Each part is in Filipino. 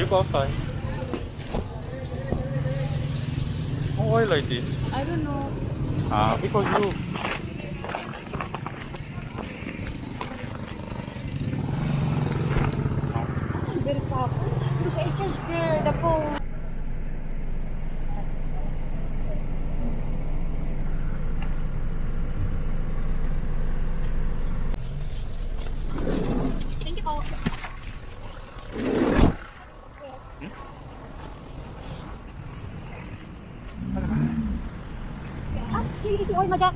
go outside. Oh, why like this? I don't know. Because you. Very tough. Because I changed the phone. Thank you po. Si Oy Maja.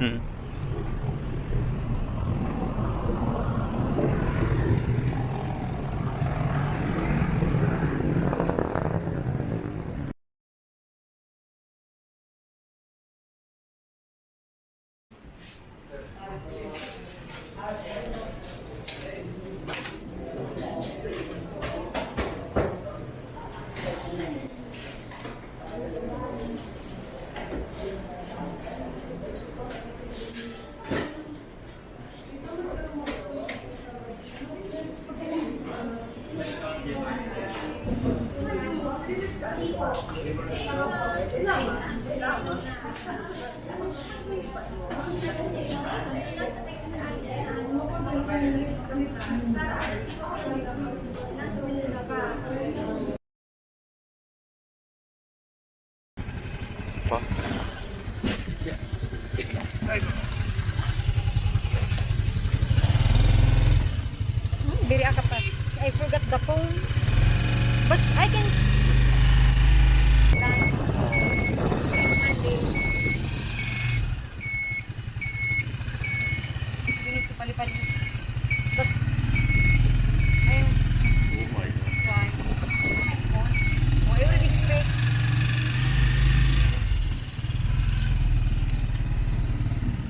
Very akapat. I forgot the phone. But I can. Monday. You need to palipad. But ayun. Oh my god. Why? Oh, I already straight.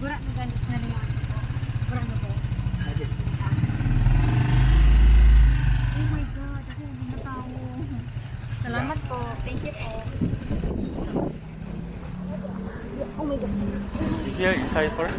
Gura na ganit na nila. Gura na po. Oh my God, ako hindi na tao. Salamat po. Thank you po. Oh my God. Here inside first.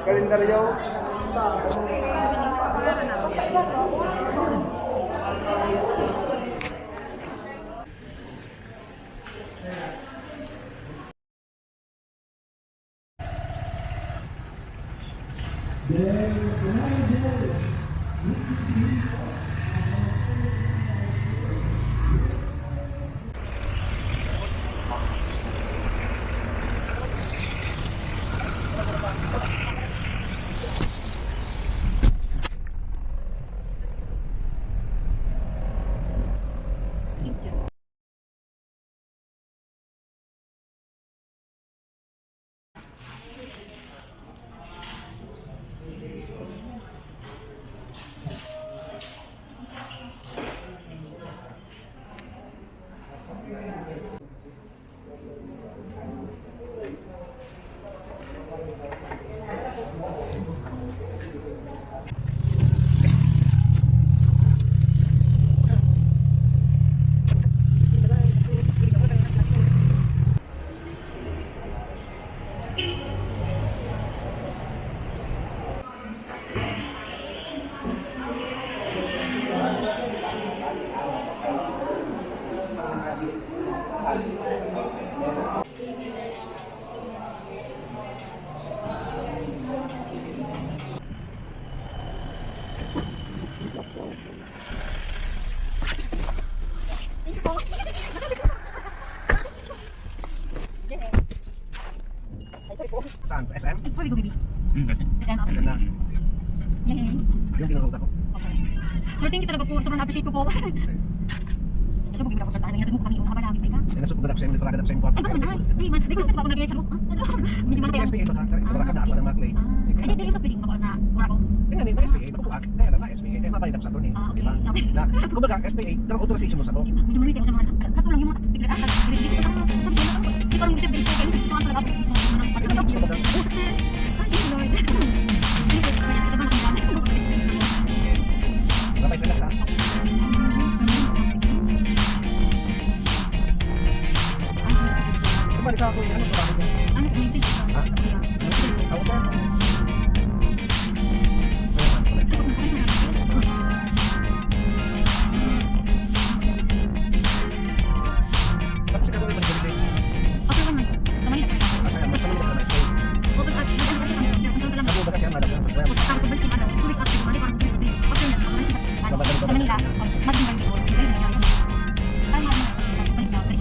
Kalendaryo. Saan? Sa SM? Before we go, baby. Kasi. SM ako. SM na. Yan. Yung tinuruta ko. Okay. Sir, thank you talaga po. Sobrang appreciate ko po. So, bugin mo ako, sir. Tahan. Hinatid mo kami. Haba namin. May ka. Eh, nasok ko na sa talaga na sa import. Ano na? Di man. Di ko na nag-iayos ako. Ano? Medyo man tayo. SPA ba ka? Wala ka na ako ng mga clay. Ay, di ito piling ako na mura ko. Tingnan nito, SPA, makukuha. Kaya lang na SPA, kaya mabayad ako sa attorney. Ah, okay. Diba? Okay. Na, kumbaga, SPA, ng authorization mo sa ko. Medyo malito ako sa mga sa tulang yung mga tigil at sabi ko di parang isip din sa kayo sa mga talaga ako. Ito na ako sa mga. Ay, Lord. Hindi ko kaya sa mga dami. Napay sa lahat. Kumali sa ako, ano ba bakit niya? Ano ko yung Ha? Ako ba? Tapos ikaw rin mag-balik. Okay man. Sa Manila. Masaya, mas naman ka na stay. Okay, at Sa buong kasi ang malapit sa web. tapos sa balik ano, 2 weeks after Manila, parang 2 weeks after na sa Manila, mag-invite ko. Ay, na. Ay, na. Balik na, balik.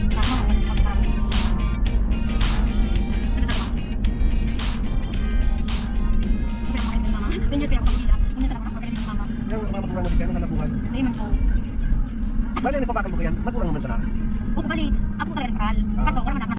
Tama, parang Thank you, kaya ako sa Manila. Hindi talaga nakakagaling ng mama. Yung mga magulang mo bigyan ng hanap buhay. Hindi man po. Bali, nagpapakal mo ko yan. Magulang naman sana. Bukbali, ako talaga referral. Kaso, wala man